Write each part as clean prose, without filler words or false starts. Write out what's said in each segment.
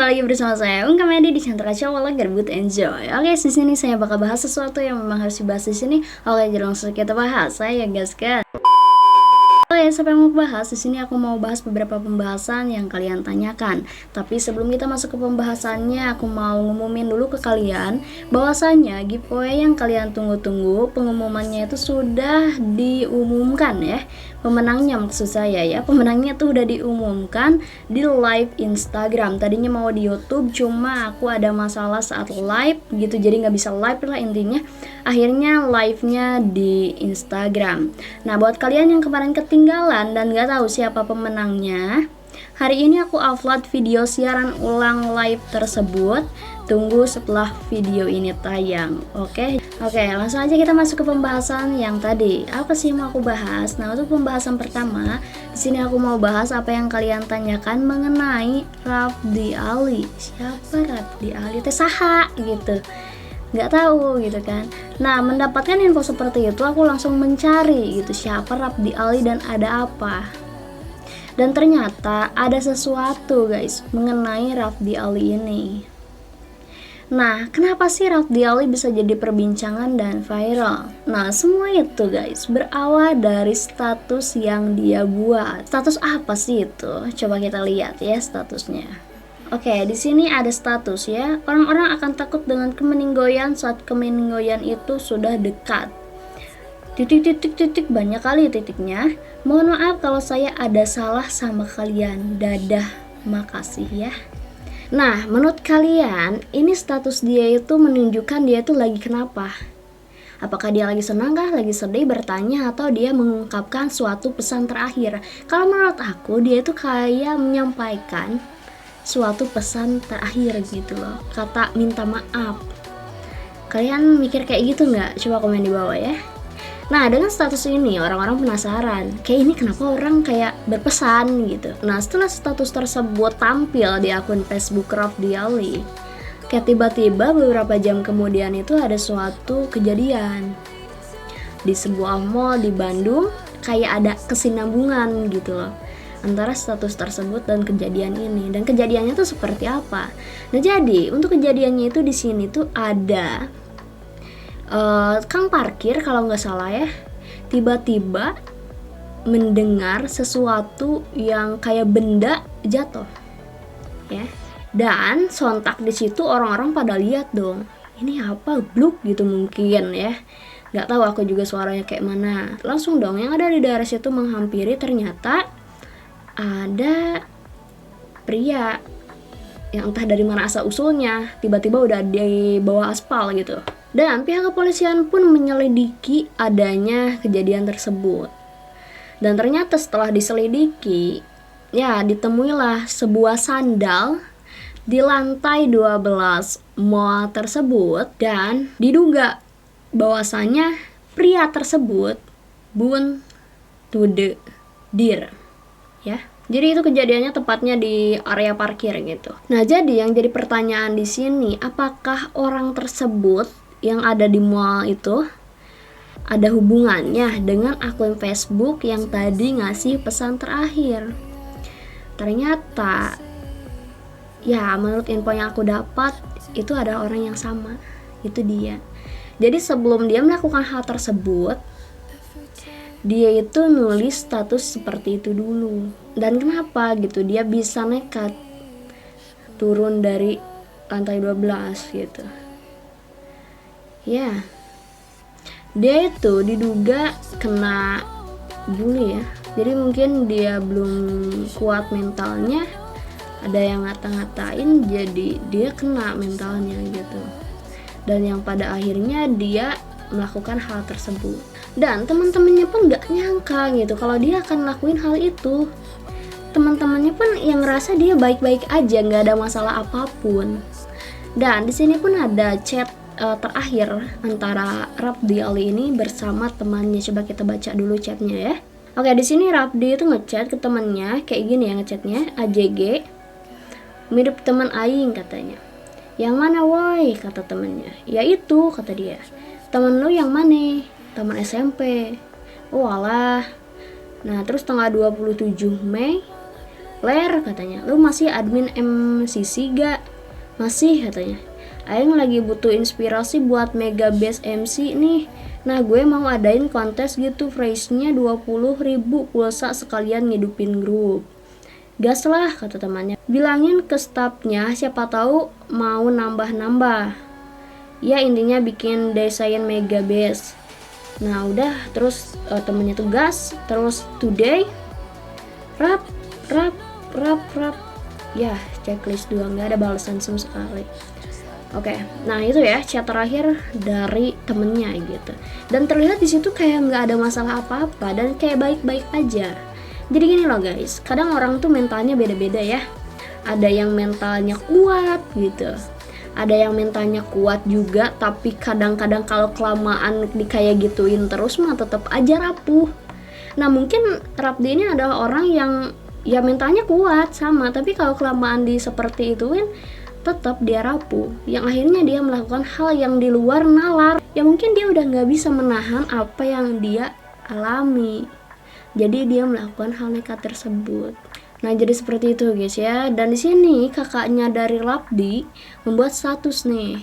lagi bersama saya Ung Kamedi di channel Show Garbut Enjoy. Oke, di sini saya bakal bahas sesuatu yang memang harus dibahas di sini. Oke, jadi langsung kita bahas. Saya gaskan. Oke, siapa yang mau bahas? Di sini aku mau bahas beberapa pembahasan yang kalian tanyakan. Tapi sebelum kita masuk ke pembahasannya, aku mau ngumumin dulu ke kalian bahwasanya giveaway yang kalian tunggu-tunggu, pengumumannya itu sudah diumumkan ya. Pemenangnya maksud saya ya, pemenangnya tuh udah diumumkan di live Instagram. Tadinya mau di YouTube, cuma aku ada masalah saat live gitu, jadi nggak bisa live lah intinya. Akhirnya live-nya di Instagram. Nah, buat kalian yang kemarin ketinggalan dan nggak tahu siapa pemenangnya, hari ini aku upload video siaran ulang live tersebut. Tunggu setelah video ini tayang. Oke, langsung aja kita masuk ke pembahasan yang tadi. Apa sih yang mau aku bahas? Nah, untuk pembahasan pertama, di sini aku mau bahas apa yang kalian tanyakan mengenai Rafdi Ali. Siapa Rafdi Ali? Teh saha gitu. Nggak tahu gitu kan. Nah, mendapatkan info seperti itu, aku langsung mencari gitu siapa Rafdi Ali dan ada apa. Dan ternyata ada sesuatu guys mengenai Rafdi Ali ini. Nah, kenapa sih Rafdi Ali bisa jadi perbincangan dan viral? Nah, semua itu guys berawal dari status yang dia buat. Status apa sih itu? Coba kita lihat ya statusnya. Oke, di sini ada status ya. Orang-orang akan takut dengan kemeninggoyan saat kemeninggoyan itu sudah dekat. Titik banyak kali titiknya. Mohon maaf kalau saya ada salah sama kalian. Dadah, makasih ya. Nah, menurut kalian ini status dia itu menunjukkan dia itu lagi kenapa? Apakah dia lagi senang kah, lagi sedih, bertanya, atau dia mengungkapkan suatu pesan terakhir? Kalau menurut aku dia itu kayak menyampaikan suatu pesan terakhir gitu loh, kata minta maaf. Kalian mikir kayak gitu nggak? Coba komen di bawah ya. Nah, dengan status ini orang-orang penasaran, kayak ini kenapa orang kayak berpesan gitu. Nah, setelah status tersebut tampil di akun Facebook Rafdi Ali, kayak tiba-tiba beberapa jam kemudian itu ada suatu kejadian di sebuah mall di Bandung, kayak ada kesinambungan gitu loh antara status tersebut dan kejadian ini. Dan kejadiannya tuh seperti apa? Nah, jadi untuk kejadiannya itu di sini tuh ada Kang parkir kalau nggak salah ya, tiba-tiba mendengar sesuatu yang kayak benda jatuh ya, dan sontak di situ orang-orang pada lihat dong, ini apa, bluk gitu mungkin ya, nggak tahu aku juga suaranya kayak mana. Langsung dong yang ada di daerah situ menghampiri, ternyata ada pria yang entah dari mana asal usulnya tiba-tiba udah di bawah aspal gitu. Dan pihak kepolisian pun menyelidiki adanya kejadian tersebut. Dan ternyata setelah diselidiki, ya ditemuilah sebuah sandal di lantai 12 mall tersebut, dan diduga bahwasanya pria tersebut bunuh diri ya. Jadi itu kejadiannya tepatnya di area parkir gitu. Nah, jadi yang jadi pertanyaan di sini, apakah orang tersebut yang ada di mall itu ada hubungannya dengan akun Facebook yang tadi ngasih pesan terakhir? Ternyata ya menurut info yang aku dapat itu ada orang yang sama, itu dia. Jadi sebelum dia melakukan hal tersebut, dia itu nulis status seperti itu dulu. Dan kenapa gitu dia bisa nekat turun dari lantai 12 gitu ya? Dia itu diduga kena bully ya, jadi mungkin dia belum kuat mentalnya, ada yang ngata-ngatain, jadi dia kena mentalnya gitu. Dan yang pada akhirnya dia melakukan hal tersebut. Dan teman-temannya pun gak nyangka gitu kalau dia akan lakuin hal itu. Teman-temannya pun yang ngerasa dia baik-baik aja, nggak ada masalah apapun. Dan di sini pun ada chat terakhir antara Rafdi Ali ini bersama temannya. Coba kita baca dulu chatnya ya. Oke, di sini Rafdi itu ngechat ke temannya kayak gini ya ngechatnya, AJG, mirip teman aing katanya. Yang mana woi, kata temannya. Ya itu, kata dia. Temen lu yang mana? Teman SMP. Oh alah. Nah, terus tanggal 27 Mei Ler katanya, lu masih admin MCC gak? Masih katanya. Aing lagi butuh inspirasi buat Mega Base MC nih. Nah gue mau adain kontes gitu, price-nya 20.000 pulsa sekalian ngidupin grup. Gas lah kata temannya. Bilangin ke staffnya siapa tahu mau nambah-nambah. Ya intinya bikin desain Mega Base. Nah udah terus temennya tuh gas. Terus today rap ya checklist 2 nggak ada balasan sama sekali. Oke, nah itu ya chat terakhir dari temennya gitu. Dan terlihat di situ kayak nggak ada masalah apa-apa dan kayak baik-baik aja. Jadi gini loh guys, kadang orang tuh mentalnya beda-beda ya. Ada yang mentalnya kuat gitu. Ada yang mentalnya kuat juga, tapi kadang-kadang kalau kelamaan di kayak gituin terus mah tetap aja rapuh. Nah mungkin Rapdi ini adalah orang yang ya mentalnya kuat sama, tapi kalau kelamaan di seperti itu kan tetap dia rapuh, yang akhirnya dia melakukan hal yang di luar nalar, ya mungkin dia udah nggak bisa menahan apa yang dia alami, jadi dia melakukan hal nekat tersebut. Nah jadi seperti itu guys ya. Dan di sini kakaknya dari Rapdi membuat status nih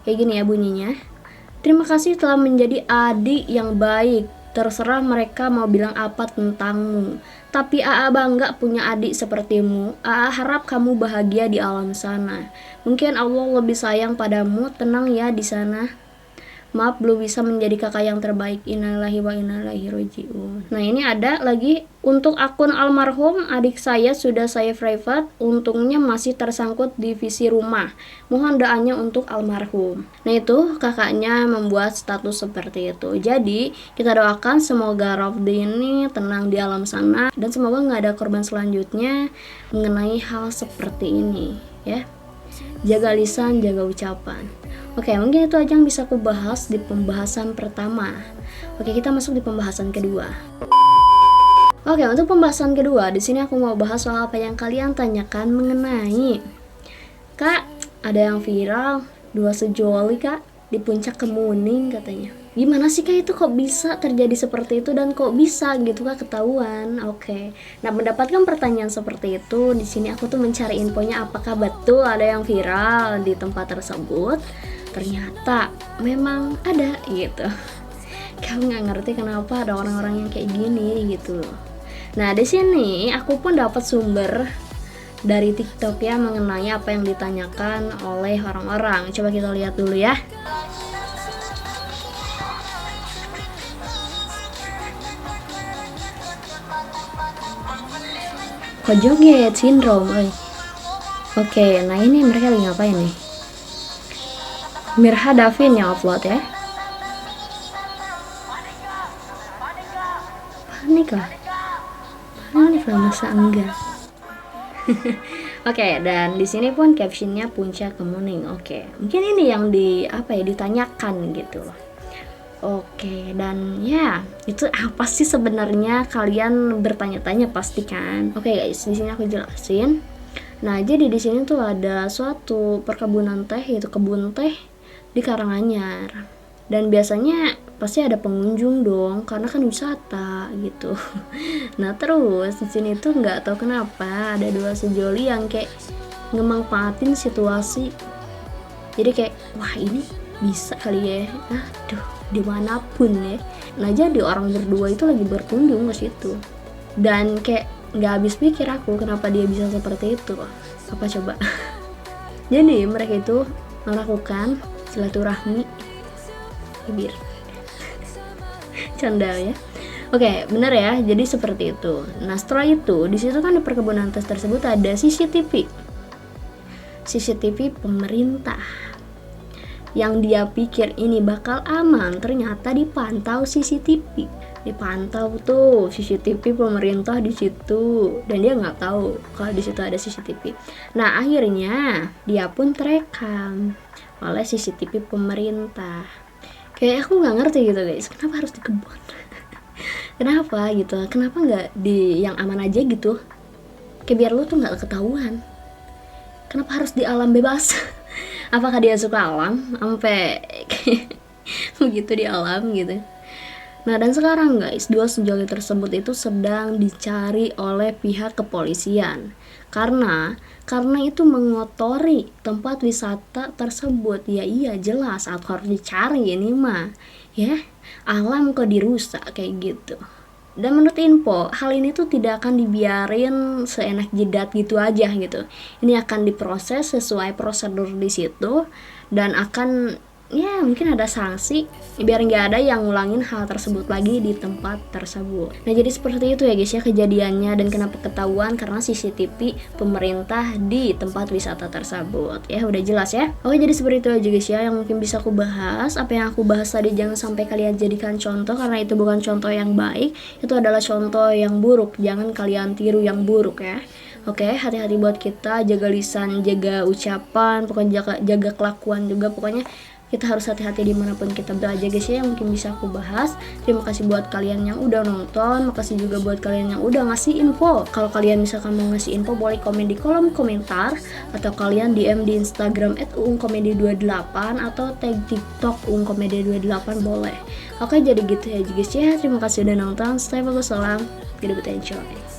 kayak gini ya bunyinya: terima kasih telah menjadi adik yang baik. Terserah mereka mau bilang apa tentangmu, tapi AA bangga punya adik sepertimu. AA harap kamu bahagia di alam sana. Mungkin Allah lebih sayang padamu. Tenang ya di sana. Maaf belum bisa menjadi kakak yang terbaik. Innalillahi wa inna ilaihi raji'un. Nah ini ada lagi untuk akun almarhum adik saya sudah saya private. Untungnya masih tersangkut di visi rumah. Mohon doanya untuk almarhum. Nah itu kakaknya membuat status seperti itu. Jadi kita doakan semoga Rapdi ini tenang di alam sana dan semoga nggak ada korban selanjutnya mengenai hal seperti ini ya. Jaga lisan, jaga ucapan. Oke, mungkin itu aja yang bisa aku bahas di pembahasan pertama. Oke, kita masuk di pembahasan kedua. Oke, untuk pembahasan kedua, di sini aku mau bahas soal apa yang kalian tanyakan mengenai Kak, ada yang viral 2 sejoli Kak di puncak Kemuning katanya. Gimana sih Kak itu kok bisa terjadi seperti itu dan kok bisa gitu Kak ketahuan? Oke. Nah, mendapatkan pertanyaan seperti itu, di sini aku tuh mencari infonya apakah betul ada yang viral di tempat tersebut. Ternyata memang ada gitu. Kamu nggak ngerti kenapa ada orang-orang yang kayak gini gitu loh. Nah di sini aku pun dapat sumber dari TikTok ya mengenai apa yang ditanyakan oleh orang-orang. Coba kita lihat dulu ya. Kok joget sindrom, Oke, nah ini mereka lagi ngapain nih? Mirha Davin yang upload ya. Panik lah masa enggak. Oke, dan di sini pun captionnya puncak Kemuning. Oke, mungkin ini yang ditanyakan gitu loh. Oke, dan ya itu apa sih sebenarnya, kalian bertanya-tanya pasti kan. Oke guys, di sini aku jelasin. Nah, jadi di sini tuh ada suatu perkebunan teh, yaitu kebun teh di Karanganyar. Dan biasanya pasti ada pengunjung dong, karena kan wisata gitu. Nah, terus di sini tuh nggak tahu kenapa ada 2 sejoli yang kayak ngemanfaatin situasi. Jadi kayak, wah ini bisa kali ya. Aduh, dimanapun ya. Nah, jadi orang berdua itu lagi berkunjung ke situ. Dan kayak nggak habis pikir aku kenapa dia bisa seperti itu. Apa coba? Jadi mereka itu melakukan silaturahmi bibir. Canda ya. Oke, bener ya. Jadi seperti itu. Nah, setelah itu di situ kan di perkebunan teh tersebut ada CCTV pemerintah. Yang dia pikir ini bakal aman, ternyata dipantau CCTV. Dipantau tuh CCTV pemerintah di situ, dan dia nggak tahu kalau di situ ada CCTV. Nah, akhirnya dia pun terekam oleh CCTV pemerintah. Kayak aku nggak ngerti gitu guys, kenapa harus di kebun? Kenapa gitu? Kenapa nggak di yang aman aja gitu? Kayak biar lu tuh nggak ketahuan. Kenapa harus di alam bebas? Apakah dia suka alam sampai begitu di alam gitu? Nah, dan sekarang guys, dua sejoli tersebut itu sedang dicari oleh pihak kepolisian. Karena itu mengotori tempat wisata tersebut. Ya iya jelas harus dicari ini mah. Ya, alam kok dirusak kayak gitu. Dan menurut info, hal ini tuh tidak akan dibiarin seenak jidat gitu aja gitu. Ini akan diproses sesuai prosedur di situ dan akan ya mungkin ada sanksi biar nggak ada yang ngulangin hal tersebut lagi di tempat tersebut. Nah jadi seperti itu ya guys ya kejadiannya, dan kenapa ketahuan karena CCTV pemerintah di tempat wisata tersebut. Ya udah jelas ya. Oke, jadi seperti itu aja guys ya yang mungkin bisa aku bahas. Apa yang aku bahas tadi jangan sampai kalian jadikan contoh, karena itu bukan contoh yang baik, itu adalah contoh yang buruk. Jangan kalian tiru yang buruk ya. Oke, hati-hati buat kita, jaga lisan, jaga ucapan, pokoknya jaga kelakuan juga. Pokoknya kita harus hati-hati dimanapun kita berada guys ya, yang mungkin bisa aku bahas. Terima kasih buat kalian yang udah nonton, makasih juga buat kalian yang udah ngasih info. Kalau kalian misalkan mau ngasih info boleh komen di kolom komentar, atau kalian DM di Instagram @uungkomedi28 atau tag TikTok uungkomedi28 boleh. Oke, jadi gitu ya guys ya, terima kasih udah nonton, stay bagus, salam, good enjoy.